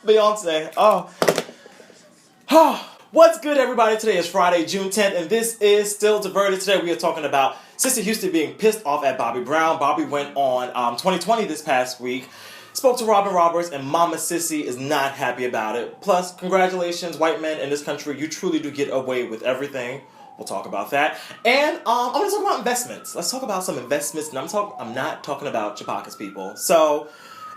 Beyonce. What's good, everybody? Today is Friday, June 10th, and this is Still Diverted. Today we are talking about Cissy Houston being pissed off at Bobby Brown. Bobby went on 2020 this past week, spoke to Robin Roberts, and Mama Cissy is not happy about it. Plus, congratulations, white men in this country. You truly do get away with everything. We'll talk about that. And I'm going to talk about investments. Let's talk about some investments, and I'm not talking about your pockets, people. So,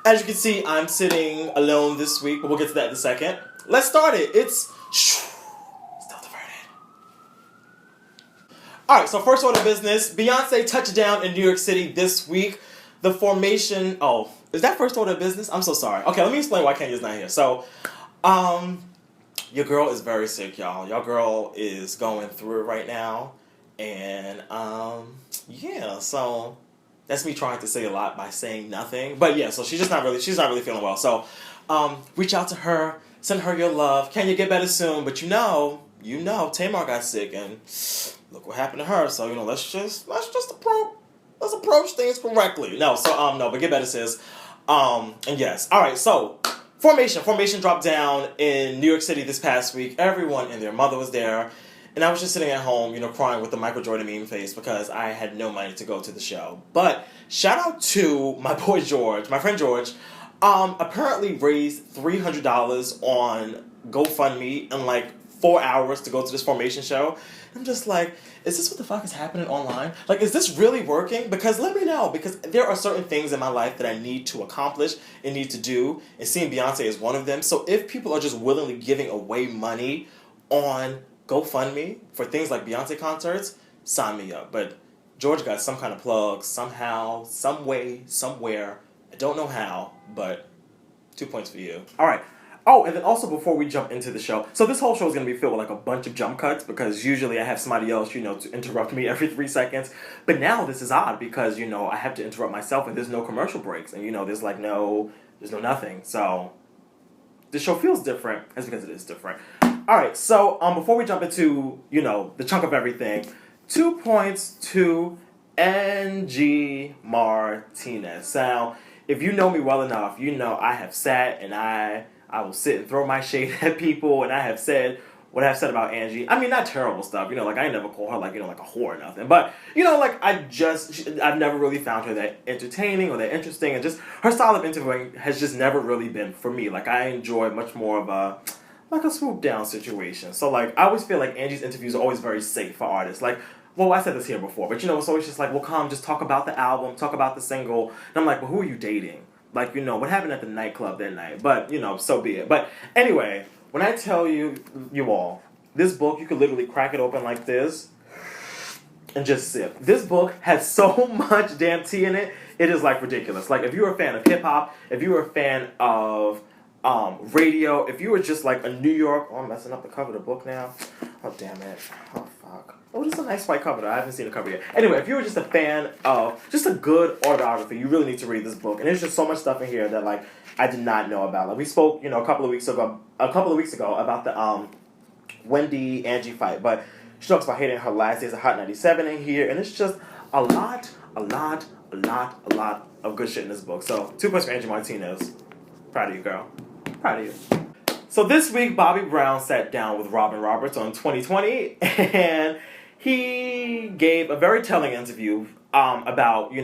as you can see, I'm sitting alone this week, but we'll get to that in a second. Let's start it. It's Still Diverted. Alright, so first order of business. Beyonce touched down in New York City this week. The formation... Oh, is that first order of business? I'm so sorry. Okay, let me explain why Kenya's not here. So, your girl is very sick, y'all. Your girl is going through it right now. And, yeah, so... That's me trying to say a lot by saying nothing. But yeah, so she's not really feeling well. So, reach out to her, send her your love. Can you get better soon? But you know, Tamar got sick and look what happened to her. So, let's just approach things correctly. No, but get better, sis. And yes. Alright, so Formation dropped down in New York City this past week. Everyone and their mother was there. And I was just sitting at home, crying with the Michael Jordan meme face because I had no money to go to the show. But shout out to my boy George, my friend George, apparently raised $300 on GoFundMe in like 4 hours to go to this Formation show. I'm just like, is this what the fuck is happening online? Like, is this really working? Because let me know, because there are certain things in my life that I need to accomplish and need to do, and seeing Beyonce is one of them. So if people are just willingly giving away money on GoFundMe for things like Beyonce concerts, sign me up. But George got some kind of plug somehow, some way, somewhere. I don't know how, but 2 points for you. All right. Oh, and then also before we jump into the show, so this whole show is going to be filled with like a bunch of jump cuts because usually I have somebody else, to interrupt me every 3 seconds. But now this is odd because, I have to interrupt myself and there's no commercial breaks and, there's no nothing. So this show feels different. That's because it is different. Alright, so before we jump into, the chunk of everything, 2 points to Angie Martinez. Now, if you know me well enough, I have sat and I will sit and throw my shade at people, and I have said what I've said about Angie. I mean, not terrible stuff, I ain't never call her, like a whore or nothing, but, I've never really found her that entertaining or that interesting, and just her style of interviewing has just never really been for me. I enjoy much more of a swoop down situation. So, I always feel like Angie's interviews are always very safe for artists. I said this here before, but, it's always just come, just talk about the album, talk about the single. And I'm like, well, who are you dating? What happened at the nightclub that night? But, so be it. But, anyway, when I tell you all, this book, you could literally crack it open like this and just sip. This book has so much damn tea in it, it is, ridiculous. If you're a fan of hip-hop, if you're a fan of radio, if you were just a New York... Oh, I'm messing up the cover of the book now. Oh, damn it. Oh, fuck. Oh, this is a nice white cover, though. I haven't seen the cover yet. Anyway, if you were just a fan of just a good autobiography, you really need to read this book. And there's just so much stuff in here that, I did not know about. We spoke, a couple of weeks ago about the Wendy Angie fight. But she talks about hating her last days of Hot 97 in here. And it's just a lot of good shit in this book. So, 2 points for Angie Martinez. Proud of you, girl. Proud of you. So this week, Bobby Brown sat down with Robin Roberts on 2020, and he gave a very telling interview about,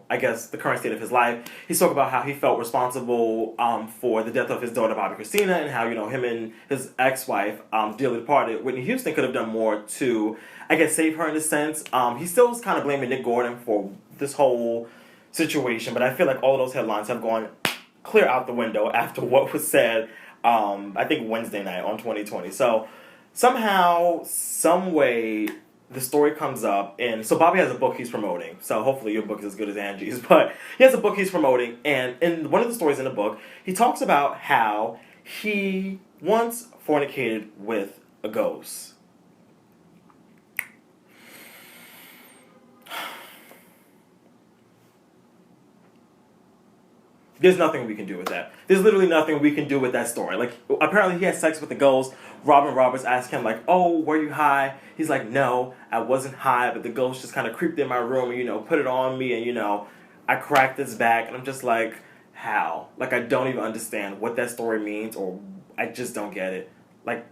I guess, the current state of his life. He spoke about how he felt responsible for the death of his daughter, Bobby Christina, and how, him and his ex-wife, dearly departed, Whitney Houston, could have done more to, I guess, save her in a sense. He still was kind of blaming Nick Gordon for this whole situation, but I feel like all of those headlines have gone clear out the window after what was said, I think Wednesday night on 2020. So somehow, some way, the story comes up, and so Bobby has a book he's promoting. So hopefully your book is as good as Angie's, but he has a book he's promoting, and in one of the stories in the book, he talks about how he once fornicated with a ghost. There's nothing we can do with that. There's literally nothing we can do with that story. Apparently he had sex with the ghost. Robin Roberts asked him, oh, were you high? He's like, no, I wasn't high, but the ghost just kind of creeped in my room and, put it on me and, I cracked his back. And I'm just like, how. Like, I don't even understand what that story means, or I just don't get it. Like,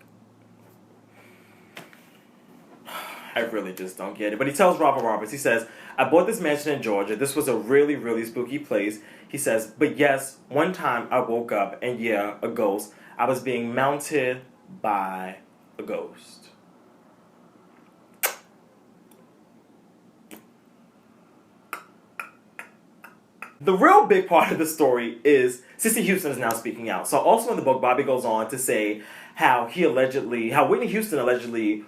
I really just don't get it. But he tells Robin Roberts, he says, I bought this mansion in Georgia. This was a really, really spooky place. He says, but yes, one time I woke up and yeah, a ghost. I was being mounted by a ghost. The real big part of the story is Cissy Houston is now speaking out. So also in the book, Bobby goes on to say how Whitney Houston allegedly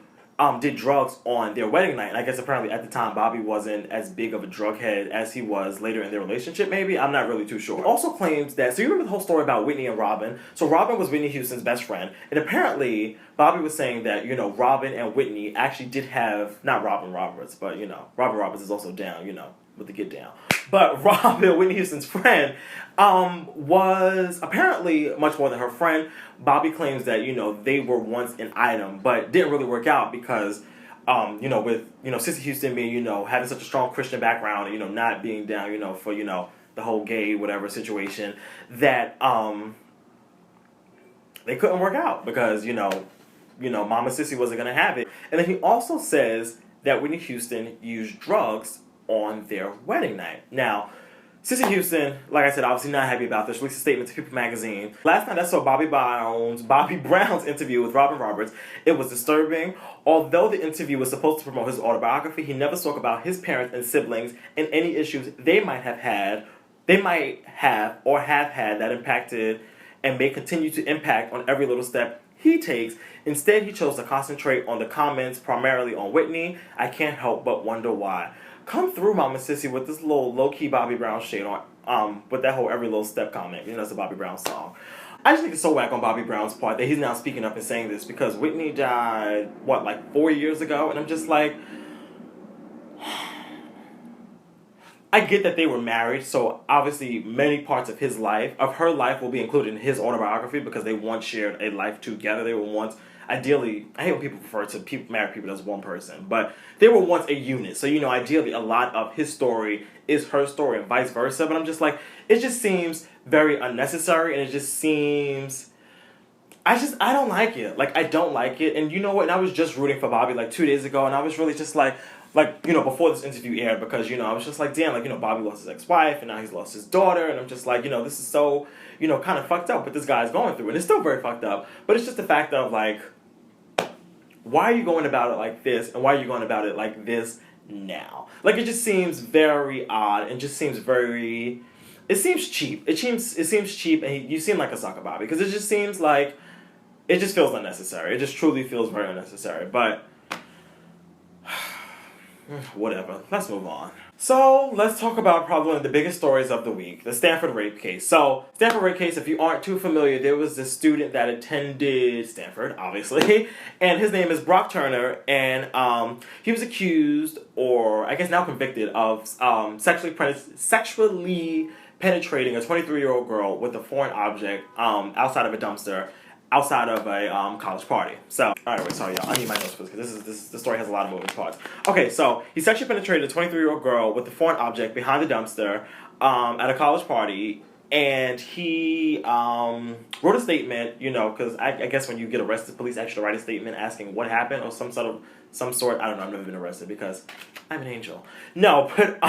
did drugs on their wedding night. And I guess apparently at the time, Bobby wasn't as big of a drug head as he was later in their relationship, maybe. I'm not really too sure. He also claims that, so you remember the whole story about Whitney and Robin? So Robin was Whitney Houston's best friend. And apparently, Bobby was saying that, you know, Robin and Whitney actually did have, not Robin Roberts, but, you know, Robin Roberts is also down, you know, with the get down. But Robin, Whitney Houston's friend, was apparently much more than her friend. Bobby claims that, you know, they were once an item, but didn't really work out because, you know, with, you know, Cissy Houston being, you know, having such a strong Christian background and, you know, not being down, you know, for, you know, the whole gay whatever situation, that, they couldn't work out because, you know, Mama Cissy wasn't going to have it. And then he also says that Whitney Houston used drugs on their wedding night. Now, Cissy Houston, like I said, obviously not happy about this, released a statement to People magazine. Last night I saw Bobby Brown's interview with Robin Roberts. It was disturbing. Although the interview was supposed to promote his autobiography, he never spoke about his parents and siblings and any issues they might have had that impacted and may continue to impact on every little step he takes. Instead, he chose to concentrate on the comments primarily on Whitney. I can't help but wonder why. Come through, Mama Cissy, with this little low-key Bobby Brown shade on, with that whole every little step comment. You know, that's a Bobby Brown song. I just think it's so whack on Bobby Brown's part that he's now speaking up and saying this because Whitney died, like 4 years ago? And I'm just like, I get that they were married, so obviously many parts of her life will be included in his autobiography because they once shared a life together. They were once, ideally, I hate when people refer to married people as one person, but they were once a unit. So, you know, ideally a lot of his story is her story and vice versa. But I'm just like, it just seems very unnecessary and it just seems, I don't like it. Like, I don't like it. And you know what? And I was just rooting for Bobby like 2 days ago and I was really just like, you know, before this interview aired because, you know, I was just like, damn, like, you know, Bobby lost his ex-wife and now he's lost his daughter and I'm just like, you know, this is so, you know, kind of fucked up what this guy's going through. And it's still very fucked up. But it's just the fact of, like, why are you going about it like this and why are you going about it like this now? Like, it just seems very odd and just seems very, it seems cheap. It seems cheap and you seem like a sucker, Bobby, because it just seems like, it just feels unnecessary. It just truly feels very unnecessary. But whatever. Let's move on. So, let's talk about probably one of the biggest stories of the week, the Stanford rape case. So, Stanford rape case, if you aren't too familiar, there was this student that attended Stanford, obviously, and his name is Brock Turner, and he was accused, or I guess now convicted, of sexually penetrating a 23-year-old girl with a foreign object outside of a dumpster, outside of a college party. So, alright, wait, sorry, y'all. I need my notes for this because this story has a lot of moving parts. Okay, so he sexually penetrated a 23-year-old girl with a foreign object behind the dumpster at a college party, and he wrote a statement, you know, because I guess when you get arrested, police actually write a statement asking what happened or some sort. I don't know, I've never been arrested because I'm an angel. No, but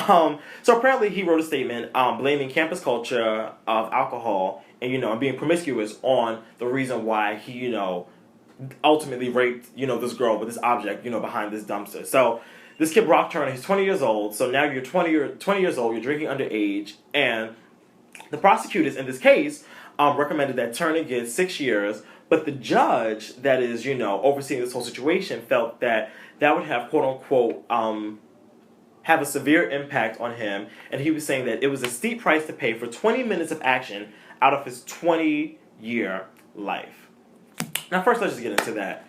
so apparently he wrote a statement blaming campus culture of alcohol and, you know, and being promiscuous on the reason why he, you know, ultimately raped, you know, this girl with this object, you know, behind this dumpster. So this kid, Brock Turner, he's 20 years old. So now you're 20 years old, you're drinking underage, and the prosecutors in this case recommended that Turner get 6 years, but the judge that is, you know, overseeing this whole situation felt that would have, quote-unquote, have a severe impact on him, and he was saying that it was a steep price to pay for 20 minutes of action out of his 20-year life. Now, first, let's just get into that.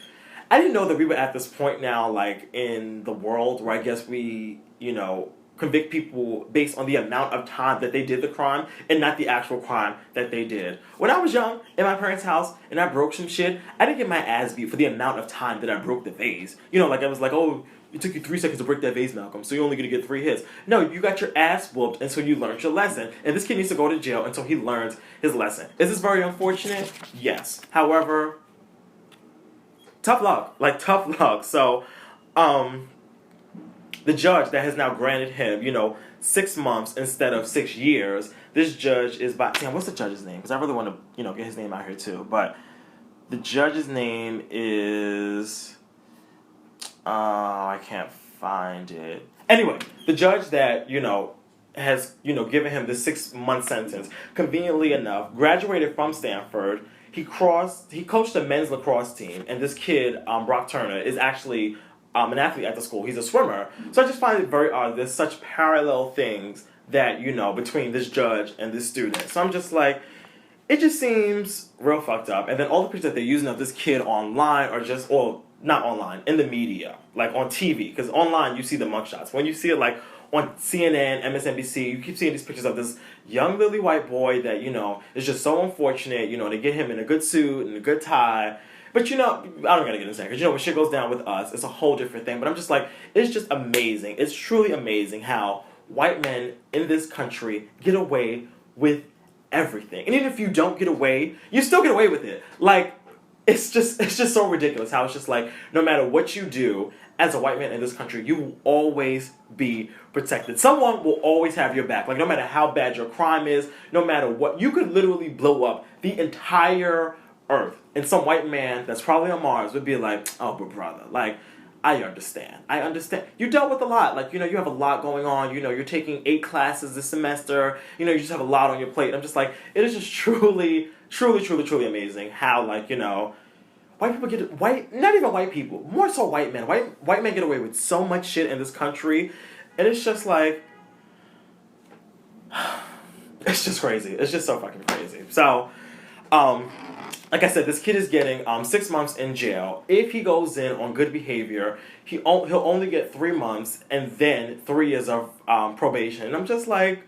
I didn't know that we were at this point now, like, in the world where I guess we, you know, convict people based on the amount of time that they did the crime and not the actual crime that they did. When I was young, in my parents' house, and I broke some shit, I didn't get my ass beat for the amount of time that I broke the vase. You know, like, I was like, oh, it took you 3 seconds to break that vase, Malcolm, so you're only going to get 3 hits. No, you got your ass whooped until you learned your lesson. And this kid needs to go to jail until he learns his lesson. Is this very unfortunate? Yes. However, tough luck. Like, tough luck. So, the judge that has now granted him, 6 months instead of 6 years, this judge is what's the judge's name? Because I really want to, get his name out here too. But the judge's name is, I can't find it. Anyway, the judge that, has, given him the 6-month sentence, conveniently enough, graduated from Stanford. He coached a men's lacrosse team, and this kid, Brock Turner, is actually an athlete at the school. He's a swimmer. So I just find it very odd. There's such parallel things that, between this judge and this student. So I'm just like, it just seems real fucked up. And then all the pictures that they're using of this kid online are just, not online, in the media, like on TV. Because online, you see the mugshots. When you see it, like, on CNN, MSNBC, you keep seeing these pictures of this young lily white boy that, is just so unfortunate, to get him in a good suit and a good tie. But, I don't gotta get into that, because, when shit goes down with us, it's a whole different thing. But I'm just like, it's just amazing. It's truly amazing how white men in this country get away with everything. And even if you don't get away, you still get away with it. Like, it's just so ridiculous how it's just like, no matter what you do, as a white man in this country, you will always be protected. Someone will always have your back. Like, no matter how bad your crime is, no matter what, you could literally blow up the entire earth. And some white man that's probably on Mars would be like, oh, but brother, like, I understand. You dealt with a lot. Like, you have a lot going on. You're taking 8 classes this semester. You just have a lot on your plate. I'm just like, it is just truly, truly, truly, truly amazing how, like, white people not even white people, more so white men. White men get away with so much shit in this country. And it's just like, it's just crazy. It's just so fucking crazy. So, like I said, this kid is getting 6 months in jail. If he goes in on good behavior, he'll only get 3 months and then 3 years of probation. And I'm just like,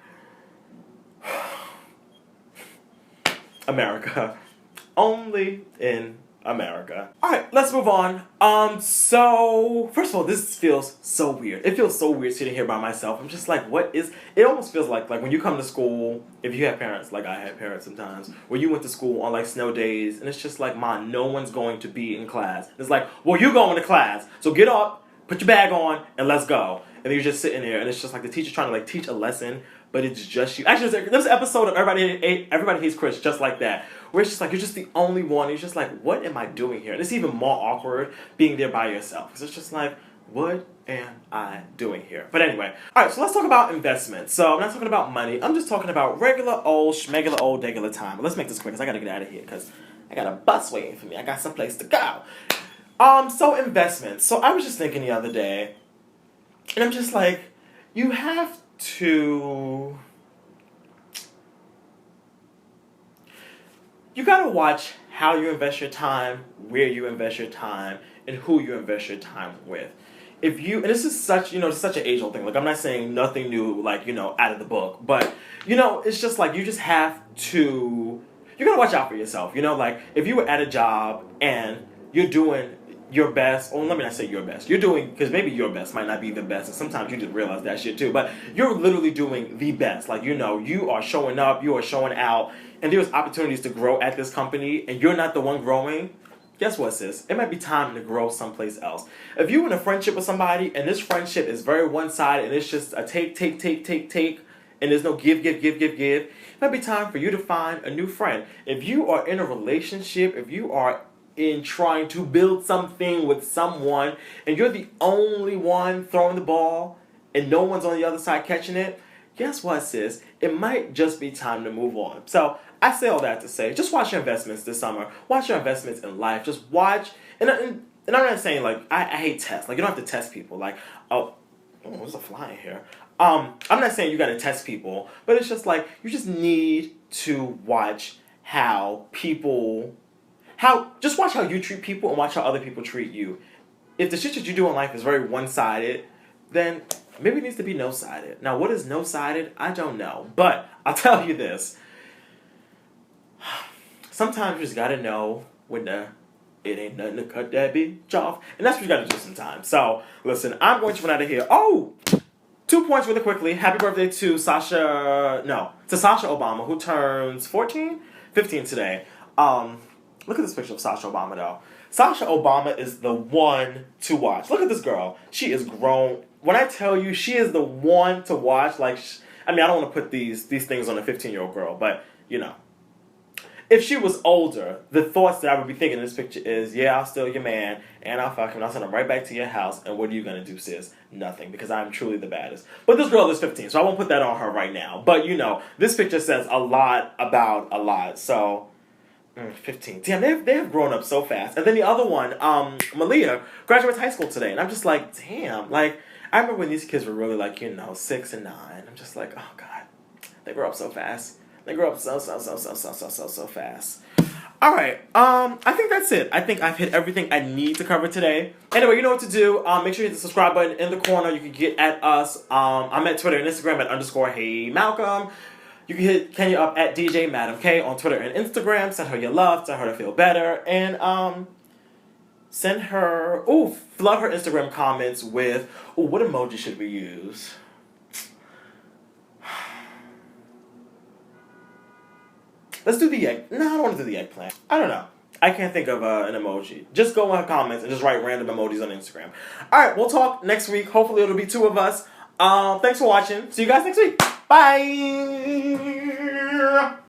America. Only in America. Alright, let's move on. So, first of all, this feels so weird. It feels so weird sitting here by myself. I'm just like, it almost feels like when you come to school, if you have parents, like I had parents sometimes, where you went to school on like snow days, and it's just like, Mom, no one's going to be in class. It's like, well, you're going to class, so get up, put your bag on, and let's go. And then you're just sitting there, and it's just like the teacher's trying to like teach a lesson, but it's just you. Actually, there's an episode of Everybody Hates Chris just like that, where it's just like, you're just the only one. You're just like, what am I doing here? And it's even more awkward being there by yourself, because it's just like, what am I doing here? But anyway, alright, so let's talk about investments. So I'm not talking about money. I'm just talking about regular old, schmegular old, degular time. But let's make this quick, because I got to get out of here, because I got a bus waiting for me. I got someplace to go. So investments. So I was just thinking the other day, and I'm just like, you have to... You gotta watch how you invest your time, where you invest your time, and who you invest your time with. And this is such, it's such an age-old thing. Like, I'm not saying nothing new, like, out of the book. But, it's just like, you just have to, you gotta watch out for yourself. Like, if you were at a job and you're doing your best, or let me not say your best. You're doing, because maybe your best might not be the best, and sometimes you just realize that shit too. But you're literally doing the best. Like, you are showing up, you are showing out, and there's opportunities to grow at this company, and you're not the one growing. Guess what, sis? It might be time to grow someplace else. If you're in a friendship with somebody, and this friendship is very one-sided, and it's just a take, and there's no give, it might be time for you to find a new friend. If you are in a relationship, if you are in trying to build something with someone, and you're the only one throwing the ball, and no one's on the other side catching it, guess what, sis? It might just be time to move on. So, I say all that to say, just watch your investments this summer. Watch your investments in life. Just watch, and I'm not saying, like, I hate tests. Like, you don't have to test people. Like, there's a fly in here. I'm not saying you gotta test people, but it's just like, you just need to watch just watch how you treat people and watch how other people treat you. If the shit that you do in life is very one-sided, then maybe it needs to be no-sided. Now, what is no-sided? I don't know. But I'll tell you this. Sometimes you just gotta know when to It ain't nothing to cut that bitch off. And that's what you gotta do sometimes. So, listen, I'm going to run out of here. Oh! 2 points really quickly. Happy birthday to Sasha Obama, who turns 14? 15 today. Look at this picture of Sasha Obama, though. Sasha Obama is the one to watch. Look at this girl. She is grown. When I tell you, she is the one to watch. Like, I don't want to put these things on a 15-year-old girl, but, you know. If she was older, the thoughts that I would be thinking in this picture is, yeah, I'll steal your man, and I'll fuck him, and I'll send him right back to your house, and what are you going to do, sis? Nothing, because I'm truly the baddest. But this girl is 15, so I won't put that on her right now. But, you know, this picture says a lot about a lot, so... 15. Damn, they have grown up so fast. And then the other one, Malia, graduates high school today. And I'm just like, damn. Like, I remember when these kids were really like, 6 and 9. I'm just like, oh, God. They grow up so fast. They grow up so fast. All right. I think that's it. I think I've hit everything I need to cover today. Anyway, you know what to do. Make sure you hit the subscribe button in the corner. You can get at us. I'm at Twitter and Instagram at _HeyMalcolm. You can hit Kenya up at DJ Madam K on Twitter and Instagram. Send her your love. Tell her to feel better. And send her... flood her Instagram comments with... what emoji should we use? Let's do the egg. No, I don't want to do the eggplant. I don't know. I can't think of an emoji. Just go in her comments and just write random emojis on Instagram. All right, we'll talk next week. Hopefully it'll be 2 of us. Thanks for watching. See you guys next week. Bye.